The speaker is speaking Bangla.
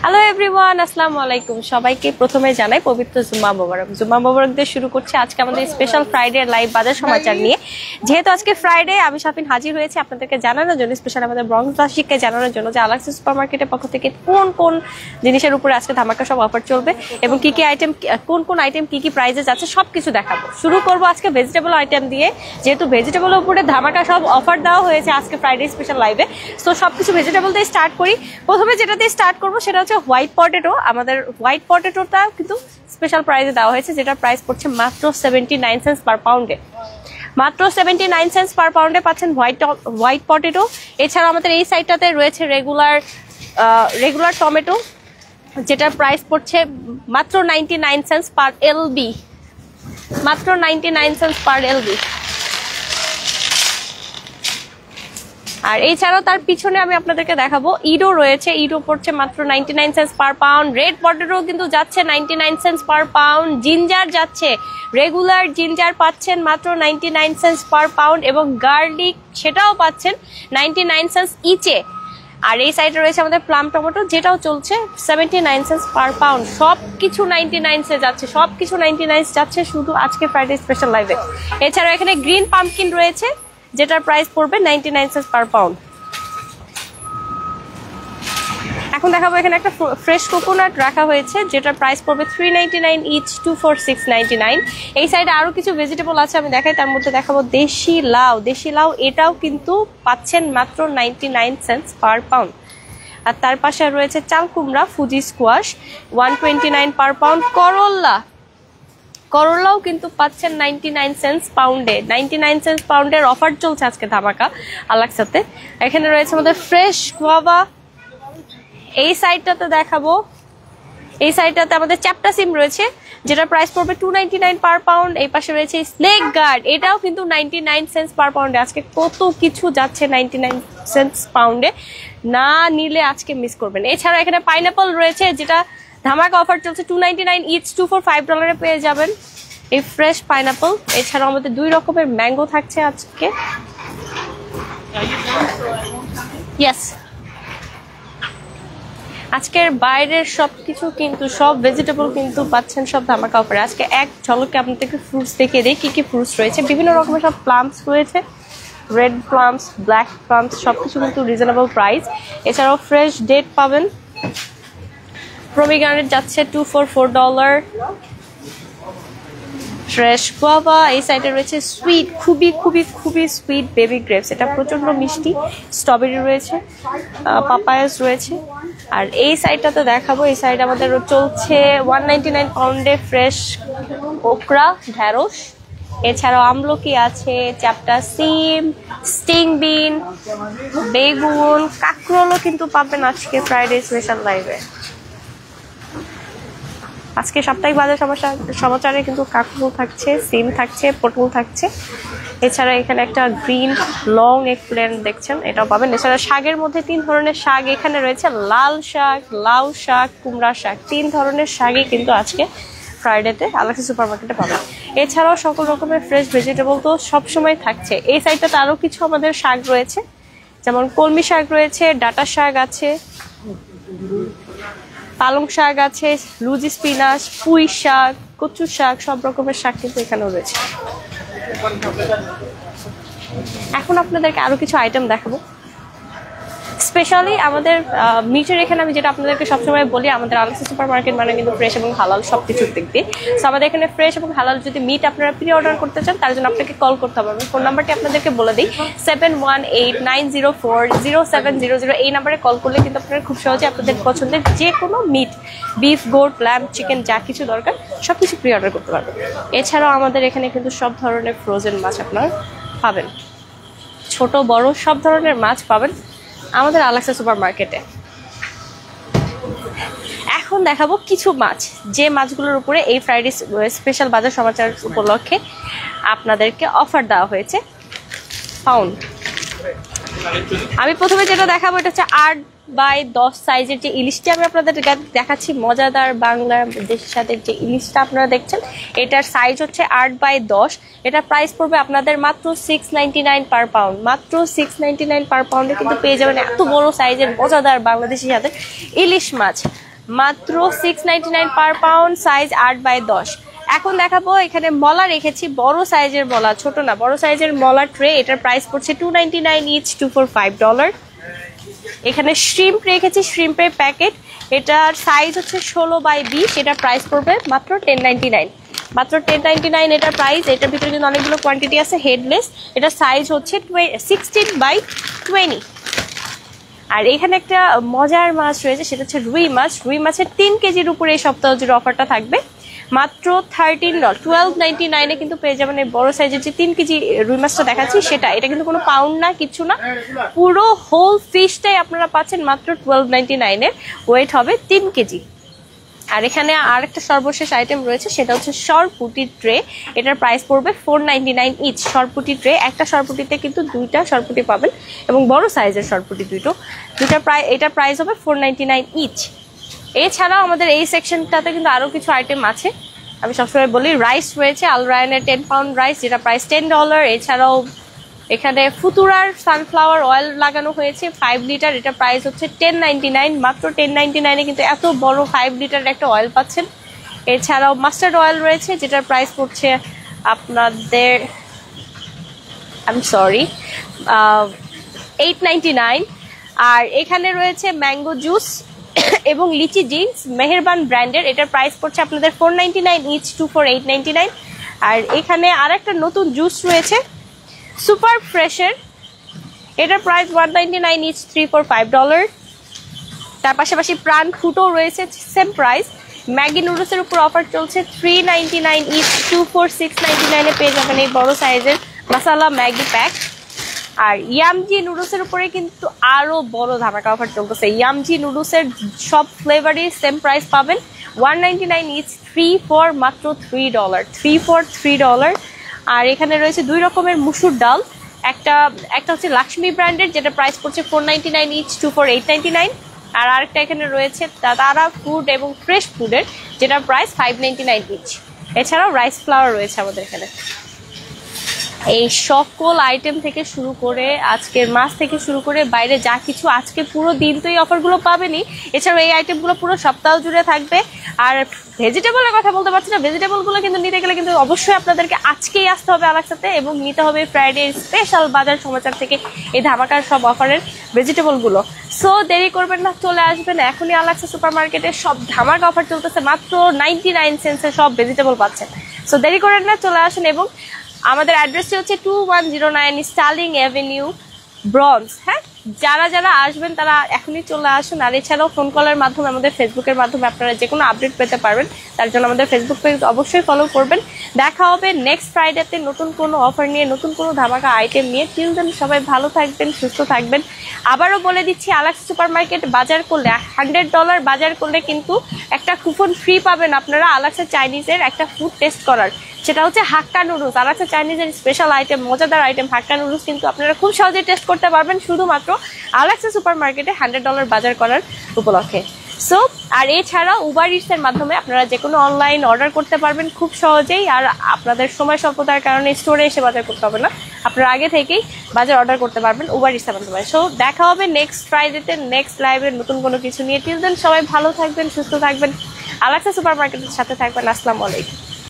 হ্যালো এভরিওয়ান, আসসালামু আলাইকুম। সবাইকে প্রথমে জানাই পবিত্র জুম্মা মোবারক। জুম্মা মোবারক দিয়ে শুরু করছি আজকে আমাদের স্পেশাল ফ্রাইডে লাইভ বাজার সমাচার নিয়ে। যেহেতু আজকে ফ্রাইডে, আমি শাফিন হাজির হয়েছি আপনাদেরকে জানানোর জন্য, স্পেশাল আমাদের ব্রঙ্গবাসীকে জানানোর জন্য যে আলাক্সা সুপার মার্কেটের পক্ষ থেকে কোন কোন জিনিসের উপরে আজকে ধামাকা সব অফার চলবে এবং কি কি আইটেম, কোন আইটেম কি কি প্রাইসে যাচ্ছে সবকিছু দেখাবো। শুরু করবো আজকে ভেজিটেবল আইটেম দিয়ে, যেহেতু ভেজিটেবলের উপরে ধামাকা সব অফার দেওয়া হয়েছে আজকে ফ্রাইডে স্পেশাল লাইভে। তো সবকিছু ভেজিটেবল দিয়ে স্টার্ট করি। প্রথমে যেটা দিয়ে স্টার্ট করবো সেটা হচ্ছে হোয়াইট পটেটো। আমাদের হোয়াইট পটেটোটা কিন্তু স্পেশাল প্রাইসে দেওয়া হয়েছে, যেটা প্রাইস পড়ছে মাত্র 79 সেন্টস পার পাউন্ডে। মাত্র 79 সেন্টস পার পাউন্ডে পাচ্ছেন হোয়াইট পটেটো। এছাড়া আমাদের এই সাইডটাতে রয়েছে রেগুলার টমেটো, যেটার প্রাইস পড়ছে মাত্র 99 সেন্টস পার এলবি। মাত্র 99 সেন্টস পার এলবি। আর এছাড়াও তার পিছনে আমি আপনাদেরকে দেখাবো ইডো রয়েছে। ইডো পড়ছে মাত্র 99 সেন্টস পার পাউন্ড। রেড পটেটো কিন্তু যাচ্ছে 99 সেন্টস পার পাউন্ড। জিঞ্জার যাচ্ছে, রেগুলার জিঞ্জার পাচ্ছেন মাত্র 99 সেন্টস পার পাউন্ড এবং গার্লিক সেটাও পাচ্ছেন 99 সেন্টস ইচে। আর এই সাইডে রয়েছে আমাদের প্লাম টমেটো, যেটাও চলছে 79 সেন্টস পার পাউন্ড। সবকিছু 99 যাচ্ছে, সবকিছু 99 যাচ্ছে শুধু আজকে ফ্রাইডে স্পেশাল লাইভে। এছাড়াও এখানে গ্রিন পাম্পকিন রয়েছে, যেটার প্রাইস পড়বে 99 সেন্টস পার পাউন্ড। এখন দেখাবো এখানে একটা ফ্রেশ কোকোনাট রাখা হয়েছে, যেটার প্রাইস পড়বে 399 ইচ, 246.99। এই সাইডে আরো কিছু ভেজিটেবল আছে, আমি দেখাই। তার মধ্যে দেখাবো দেশি লাউ। দেশি লাউ এটাও কিন্তু পাচ্ছেন মাত্র 99 সেন্টস পার পাউন্ড। আর তার পাশে রয়েছে চাল কুমড়া, ফুজি স্কোয়াশ, 129 পার পাউন্ড। করলাও কিন্তু পাচ্ছেন 99 সেন্টস পাউন্ডে। 99 সেন্টস পাউন্ডের অফার চলছে আজকে ধামাকা আলাক্সাতে। এখানে রয়েছে আমাদের ফ্রেশ গুয়াভা। এই সাইডটাতে দেখাবো, এই সাইডটাতে আমাদের চ্যাপ্টা সিম রয়েছে, যেটা প্রাইস পড়বে 299 পার পাউন্ড। এই পাশে রয়েছে স্নেক গার্ড, এটাও কিন্তু 99 সেন্টস পার পাউন্ডে। আজকে কত কিছু যাচ্ছে 99 সেন্টস পাউন্ডে, না নিলে আজকে মিস করবেন। এছাড়া এখানে পাইনাপল রয়েছে, যেটা ধামাকা অফার চলছে, 299 ইচ, $245 পেয়ে যাবেন এই ফ্রেশ পাইনাপল। এছাড়াও আমাদের 2 রকমের ম্যাঙ্গো থাকছে আজকে। ইয়েস, আজকের বাইরের সবকিছু কিন্তু, সব ভেজিটেবল কিন্তু পাচ্ছেন সব ধামাকা অফারে। আজকে এক ঝলকে আপনাদেরকে ফ্রুটস দেখিয়ে দিই কি কি ফ্রুটস রয়েছে। বিভিন্ন রকমের সব প্লামস রয়েছে, রেড প্লামস, ব্ল্যাক প্লামস, সবকিছু কিন্তু রিজনেবল প্রাইস। এছাড়াও ফ্রেশ ডেট পাবেন। প্রমিগ্রানেট যাচ্ছে $244। Fresh guava. এই সাইডে রয়েছে সুইট, খুবই খুবই খুবই সুইট বেবি গ্রেপস, এটা প্রচন্ড মিষ্টি। স্ট্রবেরি রয়েছে, পাপায়াস রয়েছে। আর এই সাইডটাতে দেখাবো, এই সাইড আমাদের চলছে 199 পাউন্ডে ফ্রেশ ওকরা, ঢ্যাঁড়স। এছাড়াও আমলকি আছে, চ্যাপ্টা সিম, স্টিং বিন, বেগুন, কাঁকরোলও কিন্তু পাবেন আজকে ফ্রাইডে স্পেশাল লাইভে। আজকে সাপ্তাহিক বাজার সমাচারে কিন্তু কাঁকরোল থাকছে, সিম থাকছে, পটল থাকছে। এছাড়া এখানে একটা গ্রিন লং এগ প্ল্যান্ট দেখছেন, এটাও পাবেন। এছাড়া শাকের মধ্যে 3 ধরনের শাক এখানে রয়েছে, লাল শাক, লাউ শাক, কুমড়া শাক। 3 ধরনের শাকই কিন্তু আজকে ফ্রাইডেতে আলাক্সা সুপার মার্কেটে পাবেন। এছাড়াও সকল রকমের ফ্রেশ ভেজিটেবল তো সবসময় থাকছে। এই সাইডটাতে আরও কিছু আমাদের শাক রয়েছে, যেমন কলমি শাক রয়েছে, ডাটা শাক আছে, পালং শাক আছে, লুজি স্পিনাচ, পুঁই শাক, কচু শাক, সব রকমের শাক কিন্তু এখানেও রয়েছে। এখন আপনাদেরকে আরো কিছু আইটেম দেখাবো। স্পেশালি আমাদের মিটের এখানে আমি যেটা আপনাদেরকে সবসময় বলি, আমাদের আলাক্সা সুপার মার্কেট মানে কিন্তু ফ্রেশ এবং হালাল সবকিছুর দিক দিয়ে। সো আমাদের এখানে ফ্রেশ এবং হালাল যদি মিট আপনারা প্রি অর্ডার করতে চান, তার জন্য আপনাকে কল করতে হবে। ফোন নাম্বারটি আপনাদেরকে বলে দিই, 7189040700। এই নাম্বারে কল করলে কিন্তু আপনারা খুব সহজে আপনাদের পছন্দের যে কোনো meat, beef, goat, lamb, chicken, যা কিছু দরকার সবকিছু প্রি অর্ডার করতে পারবেন। এছাড়াও আমাদের এখানে কিন্তু সব ধরনের ফ্রোজেন মাছ আপনারা পাবেন, ছোট বড় সব ধরনের মাছ পাবেন আমাদের আলাক্সা সুপার মার্কেটে। এখন দেখাবো কিছু মাছ, যে মাছগুলোর উপরে এই ফ্রাইডে স্পেশাল বাজার সমাচার উপলক্ষে আপনাদেরকে অফার দেওয়া হয়েছে পাউন্ড। আমি প্রথমে যেটা দেখাবো এটা হচ্ছে 8x10 সাইজের যে ইলিশটি আমি আপনাদের দেখাচ্ছি, মজাদার বাংলাদেশের সাথে যে ইলিশটা আপনারা দেখছেন, এটার সাইজ হচ্ছে 8x10। এটা প্রাইস পড়বে আপনাদের মাত্র 699 পার পাউন্ড। মাত্র 699 পার পাউন্ডে কিন্তু পেয়ে যাবেন এত বড় সাইজের মজাদার বাংলাদেশি সাথে ইলিশ মাছ, মাত্র 699 পার পাউন্ড, সাইজ 8x10। এখন দেখাবো এখানে মলা রেখেছি, বড় সাইজের মলা, ছোট না, বড় সাইজের মলা ট্রে। এটার প্রাইস পড়ছে $299 ইচ, $245। এখানে শ্রিম্প রেখেছি, শ্রিম্পের প্যাকেট, এটার সাইজ হচ্ছে 16x20। এটার প্রাইস পড়বে মাত্র $1099, মাত্র $1099 এটার প্রাইস। এটার ভিতরে কিন্তু অনেকগুলো কোয়ান্টিটি আছে, হেডলেস। এটার সাইজ হচ্ছে 16x20। আর এখানে একটা মজার মাছ রয়েছে, সেটা হচ্ছে রুই মাছ। রুই মাছের 3 কেজির উপরে এই সপ্তাহ জুড়ে অফারটা থাকবে, মাত্র $12.99 কিন্তু পেয়ে যাবেন এই বড় সাইজের যে 3 কেজি রুই মাছটা দেখাচ্ছি সেটা। এটা কিন্তু কোনো পাউন্ড না, কিছু না, পুরো হোল ফিশটাই আপনারা পাচ্ছেন মাত্র $12.99 ওয়েট হবে 3 কেজি। আর এখানে আরেকটা সর্বশেষ আইটেম রয়েছে, সেটা হচ্ছে সরপুটি ট্রে। এটার প্রাইস পড়বে $499 ইচ। সরপুটি ট্রে, একটা সরপুটিতে কিন্তু 2টা সরপুটি পাবেন এবং বড় সাইজের সরপুটি এটার প্রাইস হবে $499 ইচ। এছাড়াও আমাদের এই সেকশনটাতে কিন্তু আরো কিছু আইটেম আছে। আমি সবসময় বলি, রাইস রয়েছে আল রায়ানের 10 পাউন্ড রাইস, যেটা প্রাইস $10। এছাড়াও এখানে ফুতুরার সানফ্লাওয়ার অয়েল লাগানো হয়েছে 5 লিটার, এটা প্রাইস হচ্ছে $10.99, মাত্র $10.99 কিন্তু এত বড় 5 লিটার একটা অয়েল পাচ্ছেন। এছাড়াও মাস্টার্ড অয়েল রয়েছে, যেটার প্রাইস পড়ছে আপনাদের $8.99। আর এখানে রয়েছে ম্যাঙ্গো জুস এবং লিচি জিন্স মেহেরবান ব্র্যান্ডের, এটার প্রাইস পড়ছে আপনাদের $499 ইচ, $248.99। আর এখানে আরেকটা নতুন জুস রয়েছে সুপার ফ্রেশের, এটার প্রাইস $199 ইচ, $345। তার পাশাপাশি প্রাণ ফুটো রয়েছে, সেম প্রাইস। ম্যাগি নুডলসের উপর অফার চলছে, $399 ইচ, $246.99 পেয়ে যাবেন এই বড় সাইজের মাসালা ম্যাগি প্যাক। আর ইয়ামজি নুডলসের উপরে কিন্তু আরো বড় ধামাকা অফার চলতেছে। ইয়ামজি নুডলসের সব ফ্লেভারই সেম প্রাইস পাবেন, $199 ইচ, 3 for মাত্র $3। আর এখানে রয়েছে 2 রকমের মুসুর ডাল, একটা হচ্ছে লাক্ষ্মী ব্র্যান্ডের, যেটা প্রাইস পড়ছে $499 ইচ, $248.99। আর আরেকটা এখানে রয়েছে তারা ফুড এবং ফ্রেশ ফুডের, যেটা প্রাইস $599 ইচ। এছাড়াও রাইস ফ্লাওয়ার রয়েছে আমাদের এখানে। এই সকল আইটেম থেকে শুরু করে আজকের মাছ থেকে শুরু করে বাইরে যা কিছু, আজকে পুরো দিন তো এই অফারগুলো পাবেনই, এছাড়াও এই আইটেমগুলো পুরো সপ্তাহ জুড়ে থাকবে। আর ভেজিটেবলের কথা বলতে পারছি না, ভেজিটেবলগুলো কিন্তু নিতে গেলে কিন্তু অবশ্যই আপনাদেরকে আজকেই আসতে হবে আলাক্সাতে এবং নিতে হবে ফ্রাইডে স্পেশাল বাজার সমাচার থেকে এই ধামাকার সব অফারের ভেজিটেবলগুলো। সো দেরি করবেন না, চলে আসবেন এখনই আলাক্সা সুপার মার্কেটে, সব ধামাকা অফার চলতেছে, মাত্র 99 সেন্টসের সব ভেজিটেবল পাচ্ছেন। সো দেরি করেন না, চলে আসুন। এবং আমাদের অ্যাড্রেসটি হচ্ছে 2109 স্টার্লিং অ্যাভিনিউ, ব্রঞ্জ। হ্যাঁ, যারা আসবেন তারা এখনই চলে আসুন। আর এছাড়াও ফোন কলের মাধ্যমে, আমাদের ফেসবুকের মাধ্যমে আপনারা যে কোনো আপডেট পেতে পারবেন, তার জন্য আমাদের ফেসবুক পেজ অবশ্যই ফলো করবেন। দেখা হবে নেক্সট ফ্রাইডেতে নতুন কোনো অফার নিয়ে, নতুন কোনো ধামাকা আইটেম নিয়ে। টিল দেন সবাই ভালো থাকবেন, সুস্থ থাকবেন। আবারও বলে দিচ্ছি, আলাক্সা সুপার মার্কেট বাজার করলে $100 বাজার করলে কিন্তু একটা কুপন ফ্রি পাবেন আপনারা আলাক্সা চাইনিজের একটা ফুড টেস্ট করার, সেটা হচ্ছে হাক্কা নুডলস। আলাক্সা চাইনিজের স্পেশাল আইটেম, মজাদার আইটেম হাক্কা নুডলস কিন্তু আপনারা খুব সহজে টেস্ট করতে পারবেন শুধুমাত্র আলাক্সা সুপার মার্কেটে $100 বাজার করার উপলক্ষে। সো আর এছাড়া উবার ইটসের মাধ্যমে আপনারা যে কোনো অনলাইন অর্ডার করতে পারবেন খুব সহজেই। আর আপনাদের সময় স্বল্পতার কারণে স্টোরে এসে বাজার করতে হবে না, আপনারা আগে থেকেই বাজার অর্ডার করতে পারবেন উবার ইটসের মাধ্যমে। সো দেখা হবে নেক্সট ফ্রাইডেতে নেক্সট লাইভে নতুন কোনো কিছু নিয়ে। টিল দেন সবাই ভালো থাকবেন, সুস্থ থাকবেন, আলাক্সা সুপার মার্কেটের সাথে থাকবেন। আসসালামু আলাইকুম।